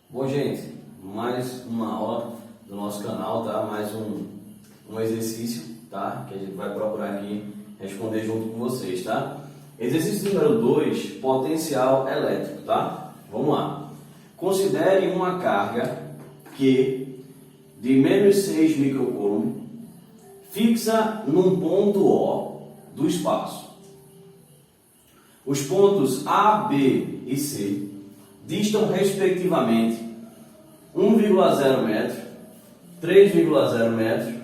Bom, gente, mais uma aula do nosso canal, tá? Mais um exercício, tá? Que a gente vai procurar aqui responder junto com vocês, tá? Exercício número 2, potencial elétrico, tá? Vamos lá. Considere uma carga Q de menos 6 microcoulomb fixa num ponto O do espaço. Os pontos A, B e C distam respectivamente 1,0 metro, 3,0 metro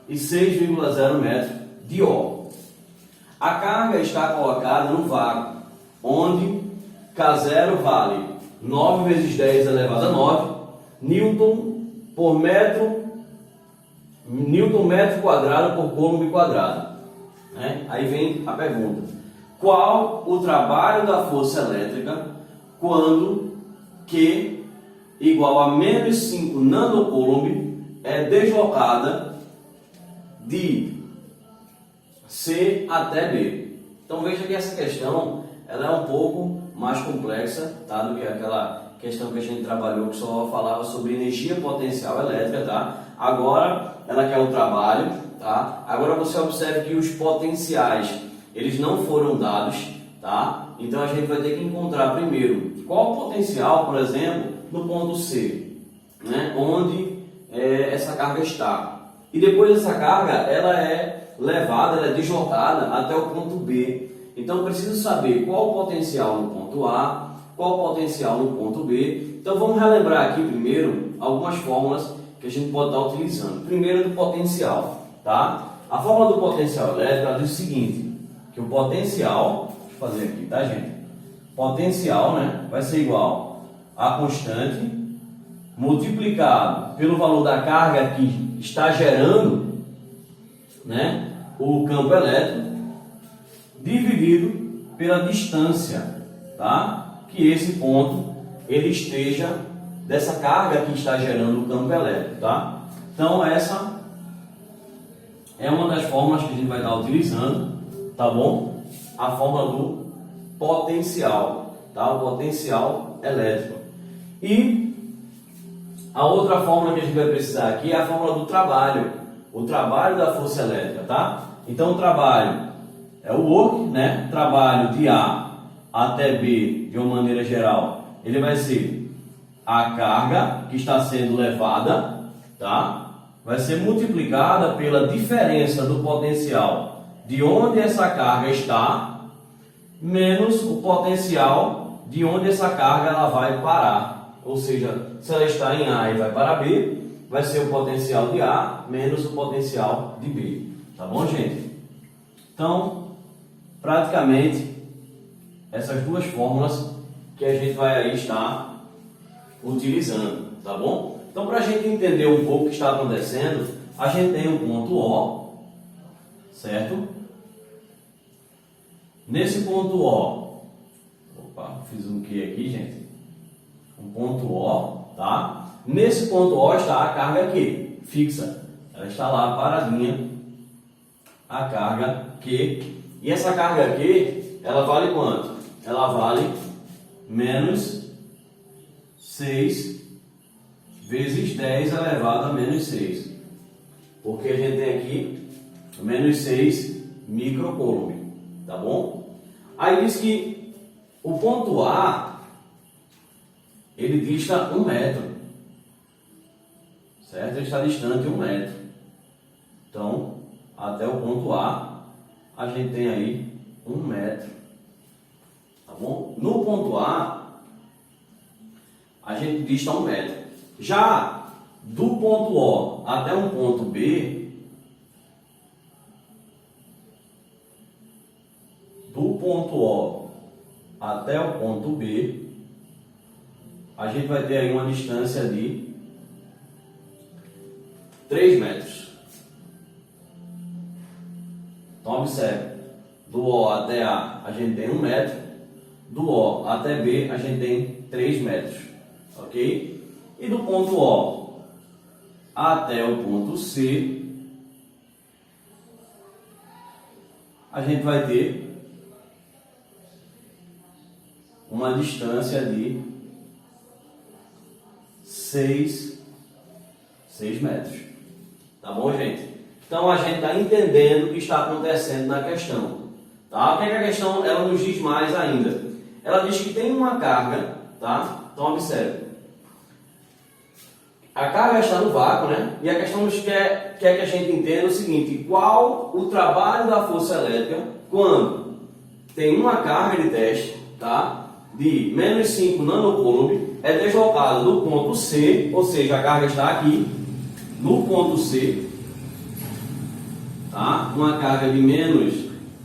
e 6,0 metro de O. A carga está colocada no vácuo, onde K0 vale 9 vezes 10 elevado a 9 Newton metro quadrado por coulomb quadrado. Aí vem a pergunta: qual o trabalho da força elétrica quando Q igual a menos 5 nanocoulomb é deslocada de C até B? Então veja que essa questão ela é um pouco mais complexa, tá, do que aquela questão que a gente trabalhou que só falava sobre energia potencial elétrica, tá? Agora ela quer o trabalho, tá? Agora você observe que os potenciais eles não foram dados, tá? Então a gente vai ter que encontrar primeiro qual o potencial, por exemplo, no ponto C, né? Onde essa carga está. E depois essa carga ela é levada, ela é deslocada até o ponto B. Então eu preciso saber qual o potencial no ponto A, qual o potencial no ponto B. Então vamos relembrar aqui primeiro algumas fórmulas que a gente pode estar utilizando. Primeiro do potencial, tá? A fórmula do potencial elétrico ela diz o seguinte, que o potencial, deixa eu fazer aqui, tá, gente? Potencial, né, vai ser igual a constante multiplicado pelo valor da carga que está gerando, né, o campo elétrico, dividido pela distância, tá, que esse ponto ele esteja dessa carga que está gerando o campo elétrico, tá? Então essa é uma das fórmulas que a gente vai estar utilizando, tá bom? A fórmula do potencial, tá? O potencial elétrico. E a outra fórmula que a gente vai precisar aqui é a fórmula do trabalho, o trabalho da força elétrica, tá? Então o trabalho é o work, né? Trabalho de A até B, de uma maneira geral, ele vai ser a carga que está sendo levada, tá? Vai ser multiplicada pela diferença do potencial de onde essa carga está, menos o potencial de onde essa carga ela vai parar. Ou seja, se ela está em A e vai para B, vai ser o potencial de A menos o potencial de B. Tá bom, gente? Então, praticamente, essas duas fórmulas que a gente vai aí estar utilizando, tá bom? Então, para a gente entender um pouco o que está acontecendo, a gente tem um ponto O, certo? Nesse ponto O, opa, fiz um Q aqui, gente. Um ponto O, tá? Nesse ponto O está a carga Q, fixa. Ela está lá paradinha, a carga Q. E essa carga Q, ela vale quanto? Ela vale menos 6 vezes 10 elevado a menos 6. Porque a gente tem aqui menos 6 microcoulomb, tá bom? Aí diz que o ponto A, ele dista 1 metro, certo? Ele está distante 1 metro. Então, até o ponto A, a gente tem aí 1 metro, tá bom? No ponto A, a gente dista 1 metro. Já do ponto O até um ponto B, do ponto O até o ponto B, a gente vai ter aí uma distância de 3 metros. Então observe, do O até A gente tem 1 metro, do O até B a gente tem 3 metros, ok? E do ponto O até o ponto C, a gente vai ter uma distância de 6 metros. Tá bom, gente? Então a gente está entendendo o que está acontecendo na questão. Tá? O que é que a questão ela nos diz mais ainda? Ela diz que tem uma carga, tá? Então observe. A carga está no vácuo, né? E a questão nos quer que a gente entenda o seguinte: qual o trabalho da força elétrica quando tem uma carga de teste, tá? De menos 5 nanocoulomb, é deslocada do ponto C, ou seja, a carga está aqui, no ponto C, tá? Uma carga de menos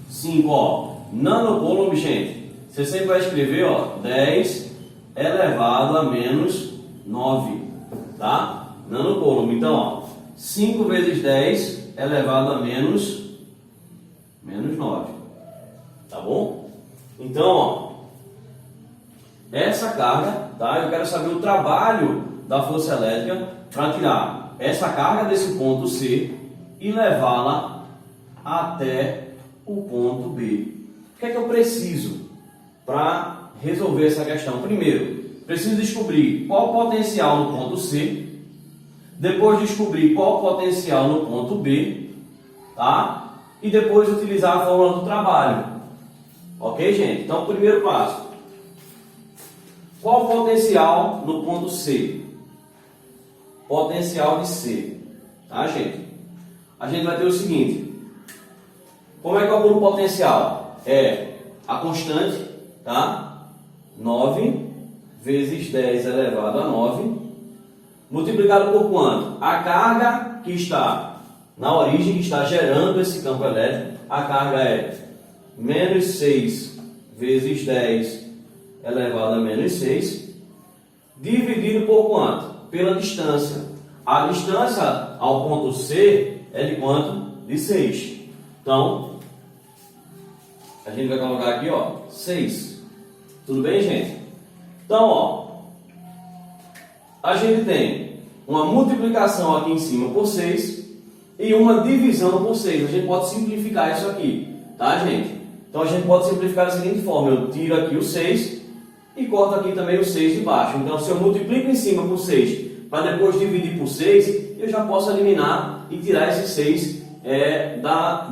5 nanocoulomb, gente. Você sempre vai escrever, 10 elevado a menos 9, tá? Nanocoulomb. Então, 5 vezes 10 elevado a menos 9, tá bom? Então, essa carga, tá? Eu quero saber o trabalho da força elétrica para tirar essa carga desse ponto C e levá-la até o ponto B. O que é que eu preciso para resolver essa questão? Primeiro, preciso descobrir qual o potencial no ponto C, depois descobrir qual o potencial no ponto B, tá? E depois utilizar a fórmula do trabalho. Ok, gente? Então, primeiro passo. Qual o potencial no ponto C? Potencial de C. Tá, gente? A gente vai ter o seguinte. Como é que eu calculo o potencial? É a constante, tá? 9 vezes 10 elevado a 9, multiplicado por quanto? A carga que está na origem, que está gerando esse campo elétrico. A carga é menos 6 vezes 10 elevado a menos 6, dividido por quanto? Pela distância. A distância ao ponto C é de quanto? De 6. Então, a gente vai colocar aqui, 6. Tudo bem, gente? Então, a gente tem uma multiplicação aqui em cima por 6 e uma divisão por 6. A gente pode simplificar isso aqui, tá, gente? Então, a gente pode simplificar da seguinte forma. Eu tiro aqui o 6 e corto aqui também o 6 de baixo. Então, se eu multiplico em cima por 6 para depois dividir por 6, eu já posso eliminar e tirar esse 6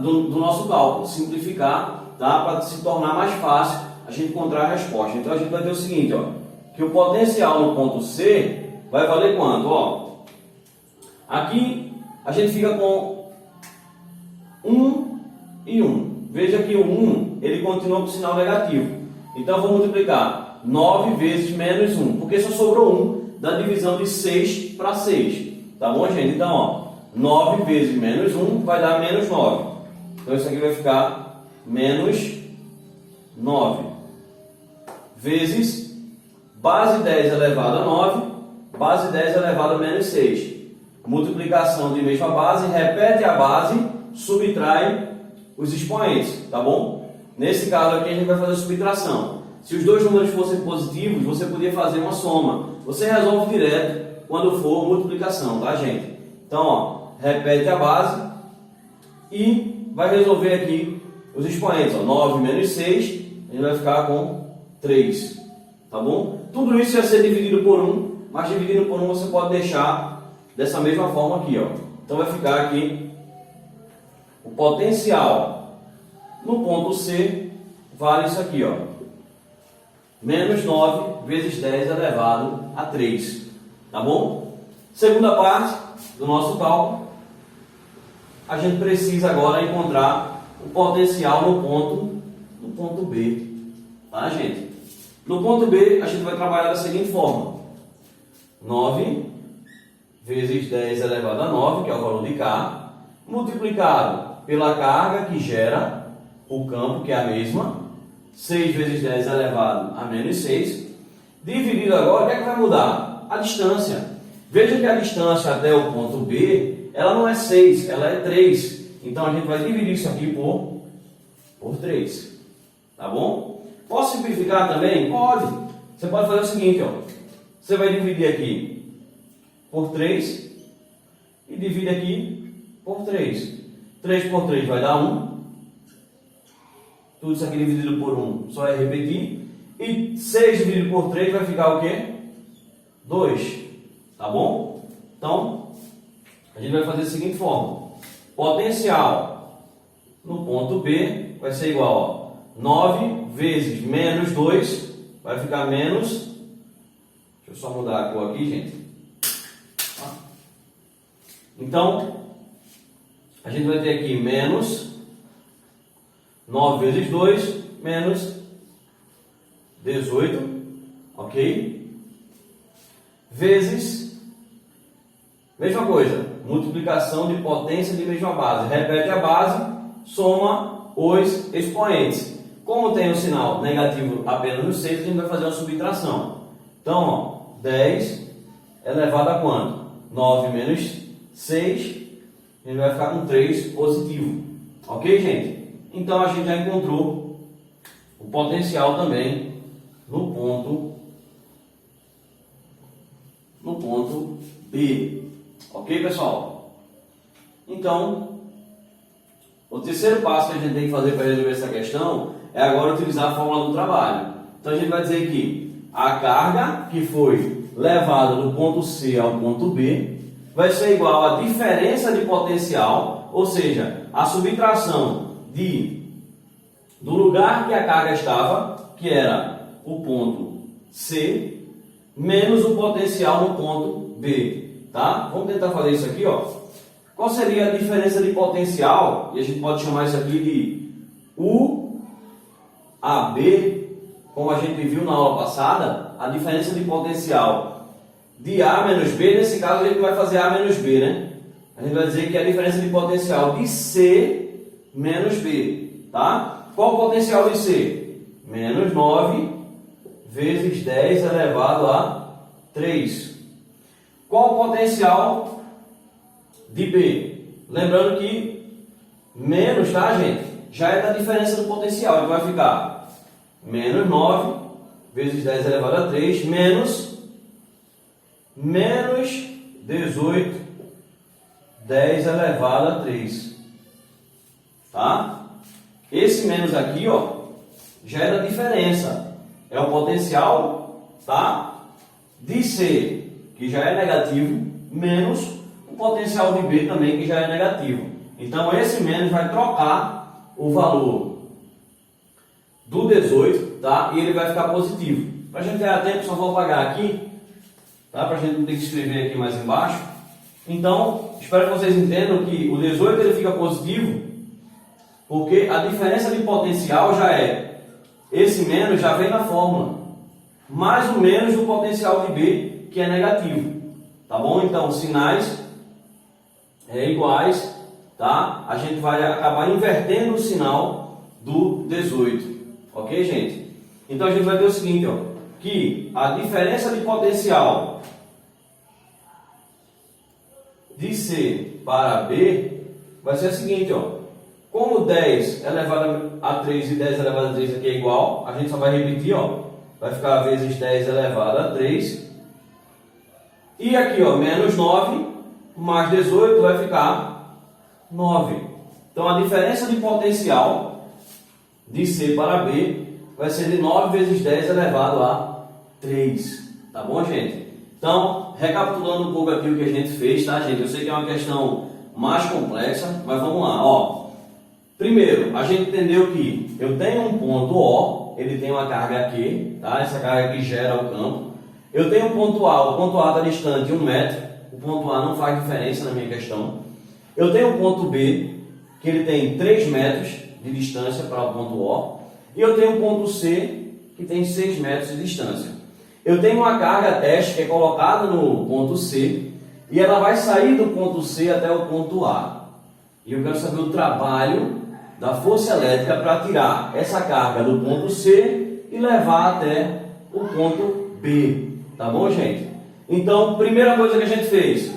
do nosso cálculo. Simplificar, tá? Para se tornar mais fácil a gente encontrar a resposta. Então, a gente vai ter o seguinte, que o potencial no ponto C vai valer quanto? Aqui a gente fica com 1 e 1. Veja que o 1 ele continua com o sinal negativo. Então, eu vou multiplicar 9 vezes menos 1, porque só sobrou 1 da divisão de 6 para 6. Tá bom, gente? Então, 9 vezes menos 1 vai dar menos 9. Então, isso aqui vai ficar menos 9. Vezes base 10 elevado a 9, base 10 elevado a menos 6. Multiplicação de mesma base, repete a base, subtrai os expoentes, tá bom? Nesse caso aqui a gente vai fazer a subtração. Se os dois números fossem positivos, você podia fazer uma soma. Você resolve direto quando for multiplicação, tá, gente? Então, repete a base e vai resolver aqui os expoentes. 9 menos 6, a gente vai ficar com 3, tá bom? Tudo isso vai ser dividido por 1, mas dividido por 1 você pode deixar dessa mesma forma aqui, Então, vai ficar aqui o potencial no ponto C, vale isso aqui, menos 9 vezes 10 elevado a 3, tá bom? Segunda parte do nosso cálculo, a gente precisa agora encontrar o potencial no ponto B, tá, gente? No ponto B, a gente vai trabalhar da seguinte forma: 9 vezes 10 elevado a 9, que é o valor de K, multiplicado pela carga que gera o campo, que é a mesma, 6 vezes 10 elevado a menos 6, dividido agora, o que é que vai mudar? A distância. Veja que a distância até o ponto B, ela não é 6, ela é 3. Então, a gente vai dividir isso aqui por 3. Tá bom? Posso simplificar também? Pode. Você pode fazer o seguinte, Você vai dividir aqui por 3 e divide aqui por 3. 3 por 3 vai dar 1. Tudo isso aqui dividido por 1 só é repetir. E 6 dividido por 3 vai ficar o quê? 2. Tá bom? Então, a gente vai fazer da seguinte forma. Potencial no ponto B vai ser igual a 9 vezes menos 2, vai ficar menos... Deixa eu só mudar a cor aqui, gente. Então, a gente vai ter aqui menos 9 vezes 2, menos 18, ok? Vezes, mesma coisa, multiplicação de potência de mesma base. Repete a base, soma os expoentes. Como tem o sinal negativo apenas no 6, a gente vai fazer uma subtração. Então, ó, 10 elevado a quanto? 9 menos 6, a gente vai ficar com 3 positivo. Ok, gente? Então, a gente já encontrou o potencial também no ponto B. Ok, pessoal? Então, o terceiro passo que a gente tem que fazer para resolver essa questão é agora utilizar a fórmula do trabalho. Então, a gente vai dizer que a carga que foi levada do ponto C ao ponto B vai ser igual à diferença de potencial, ou seja, a subtração do lugar que a carga estava, que era o ponto C, menos o potencial no ponto B, tá? Vamos tentar fazer isso aqui, ó. Qual seria a diferença de potencial? E a gente pode chamar isso aqui de UAB, como a gente viu na aula passada, a diferença de potencial de A menos B, nesse caso a gente vai fazer A menos B, né? A gente vai dizer que é a diferença de potencial de C menos B, tá? Qual o potencial de C? Menos 9 vezes 10 elevado a 3. Qual o potencial de B? Lembrando que menos, tá, gente? Já é da diferença do potencial. Então vai ficar menos 9 vezes 10 elevado a 3 menos 18 10 elevado a 3. Tá? Esse menos aqui, ó, já é da diferença. É o potencial, tá? De C, que já é negativo, menos o potencial de B também, que já é negativo. Então, esse menos vai trocar o valor do 18, tá? E ele vai ficar positivo. Para a gente ganhar tempo, só vou apagar aqui, tá? Para a gente não ter que escrever aqui mais embaixo. Então, espero que vocês entendam que o 18 ele fica positivo, porque a diferença de potencial já é, esse menos já vem na fórmula, mais o menos do potencial de B, que é negativo. Tá bom? Então, sinais iguais, tá? A gente vai acabar invertendo o sinal do 18. Ok, gente? Então, a gente vai ter o seguinte, ó, que a diferença de potencial de C para B vai ser a seguinte, ó. Como 10 elevado a 3 e 10 elevado a 3 aqui é igual, a gente só vai repetir, ó. Vai ficar vezes 10 elevado a 3. E aqui, ó, menos 9 mais 18 vai ficar 9. Então, a diferença de potencial de C para B vai ser de 9 vezes 10 elevado a 3. Tá bom, gente? Então, recapitulando um pouco aqui o que a gente fez, tá, gente? Eu sei que é uma questão mais complexa, mas vamos lá, ó. Primeiro, a gente entendeu que eu tenho um ponto O, ele tem uma carga Q, tá? Essa carga aqui gera o campo. Eu tenho um ponto A, o ponto A está distante 1 metro, o ponto A não faz diferença na minha questão. Eu tenho um ponto B, que ele tem 3 metros de distância para o ponto O. E eu tenho um ponto C, que tem 6 metros de distância. Eu tenho uma carga teste que é colocada no ponto C, e ela vai sair do ponto C até o ponto A. E eu quero saber o trabalho da força elétrica para tirar essa carga do ponto C e levar até o ponto B. Tá bom, gente? Então, primeira coisa que a gente fez,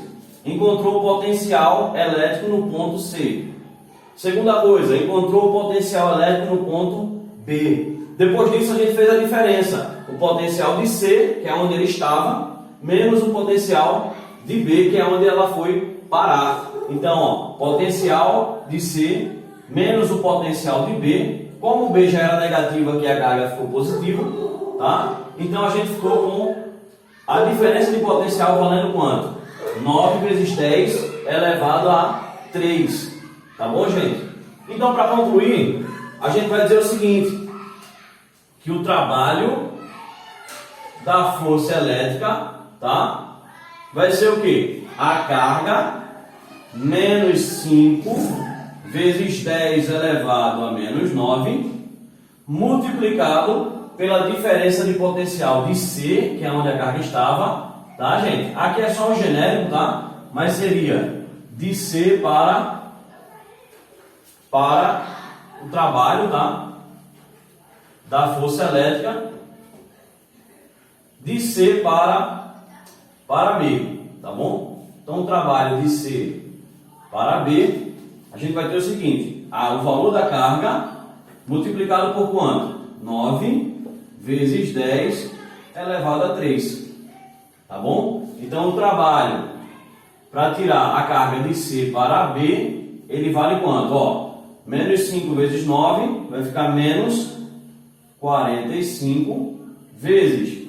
encontrou o potencial elétrico no ponto C. Segunda coisa, encontrou o potencial elétrico no ponto B. Depois disso, a gente fez a diferença. O potencial de C, que é onde ele estava, menos o potencial de B, que é onde ela foi parar. Então, ó, potencial de C menos o potencial de B. Como o B já era negativo aqui, a carga ficou positiva, tá? Então, a gente ficou com A diferença de potencial valendo quanto? 9 vezes 10 elevado a 3. Tá bom, gente? Então, para concluir, a gente vai dizer o seguinte, que o trabalho da força elétrica, tá? Vai ser o quê? A carga menos 5 vezes 10 elevado a menos 9, multiplicado pela diferença de potencial de C, que é onde a carga estava, tá, gente? Aqui é só um genérico, tá? Mas seria de C para o trabalho, tá? Da força elétrica, de C para B, tá bom? Então, o trabalho de C para B, a gente vai ter o seguinte, o valor da carga multiplicado por quanto? 9 vezes 10 elevado a 3, tá bom? Então, o trabalho para tirar a carga de C para B, ele vale quanto? Ó, menos 5 vezes 9 vai ficar menos 45 vezes,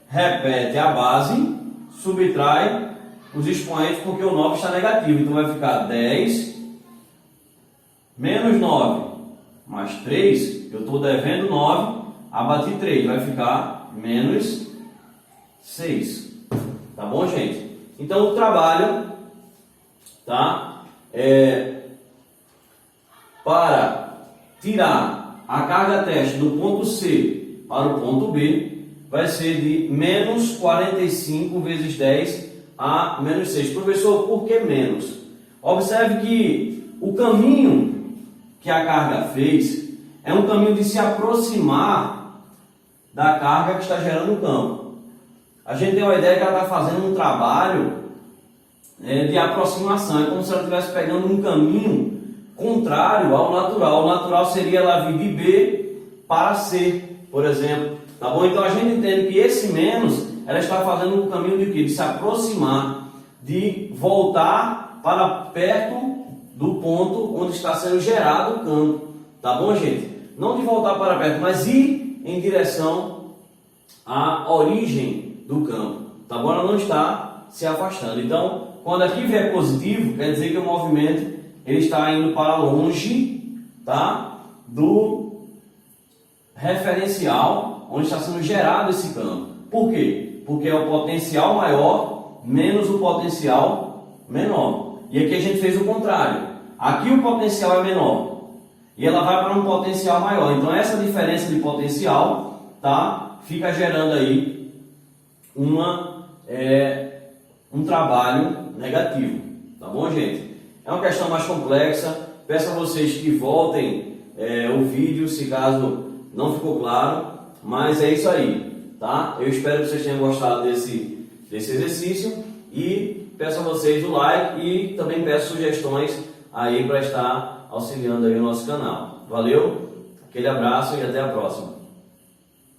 repete a base, subtrai os expoentes porque o 9 está negativo, então vai ficar 10 menos 9 mais 3, eu estou devendo 9, abati 3, vai ficar menos 6, tá bom, gente? Então o trabalho, tá, para tirar a carga teste do ponto C para o ponto B, vai ser de menos 45 vezes 10 a menos 6. Professor, por que menos? Observe que o caminho que a carga fez é um caminho de se aproximar da carga que está gerando o campo. A gente tem uma ideia que ela está fazendo um trabalho de aproximação, é como se ela estivesse pegando um caminho contrário ao natural. O natural seria ela vir de B para C, por exemplo. Tá bom? Então a gente entende que esse menos, ela está fazendo um caminho de quê? De se aproximar, de voltar para perto do ponto onde está sendo gerado o campo. Tá bom, gente? Não de voltar para perto, mas ir em direção à origem do campo. Tá bom? Ela não está se afastando. Então, quando aqui vier positivo, quer dizer que o movimento ele está indo para longe, tá, do referencial onde está sendo gerado esse campo. Por quê? Porque é o potencial maior menos o potencial menor. E aqui a gente fez o contrário. Aqui o potencial é menor e ela vai para um potencial maior. Então essa diferença de potencial, tá, fica gerando aí um trabalho negativo. Tá bom, gente? É uma questão mais complexa. Peço a vocês que voltem o vídeo se caso não ficou claro. Mas é isso aí, tá? Eu espero que vocês tenham gostado desse exercício. E peço a vocês o like e também peço sugestões aí para estar auxiliando aí o nosso canal. Valeu, aquele abraço e até a próxima.